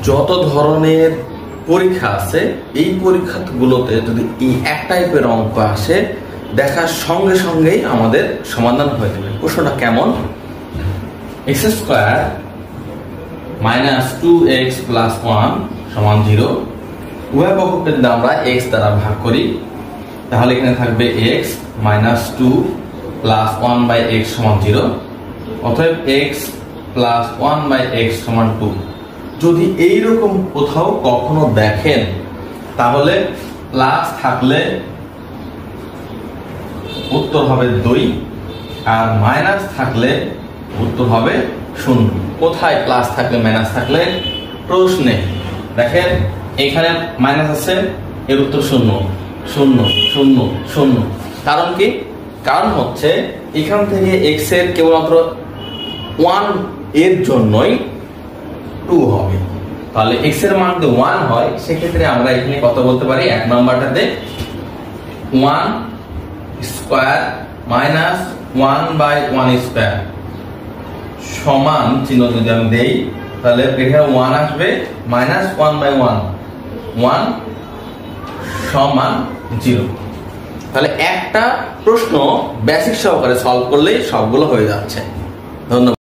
যত ধরনের পরীক্ষা আছে এই পরীক্ষাগুলোতে যদি এই এক টাইপের অঙ্ক আসে দেখার সঙ্গে সঙ্গেই আমাদের সমাধান হয়ে যাবে। প্রশ্নটা কেমন? x square minus 2x plus 1 সমান 0। উভয় পক্ষকে যদি আমরা x দ্বারা ভাগ করি তাহলে এখানে থাকবে x minus 2 plus 1 by x সমান 0। অতএব x প্লাস 1 বাই x সমান 2। যদি এইরকম কোথাও কখনো দেখেন তাহলে প্লাস থাকলে উত্তর হবে 2 আর মাইনাস থাকলে উত্তর হবে 0। কোথায় প্লাস থাকলে মাইনাস থাকলে প্রশ্নে দেখেন এখানে মাইনাস আছে, এর উত্তর 0 0 0 0। কারণ কি? কারণ হচ্ছে এখান থেকে x এর কেবলমাত্র 1 এর জন্যই 2 হবে। তাহলে x এর মান যদি 1 হয় সেক্ষেত্রে আমরা এখানে কত বলতে পারি? এক নম্বরটাতে 1 স্কয়ার মাইনাস 1 বাই 1 স্কয়ার সমান চিহ্ন যদি আমি দেই তাহলে এখানে 1 আসবে মাইনাস 1 বাই 1 1 সমান 0। তাহলে একটা প্রশ্ন বেসিক সহকারে সলভ করলেই সবগুলো হয়ে যাচ্ছে। ধন্যবাদ।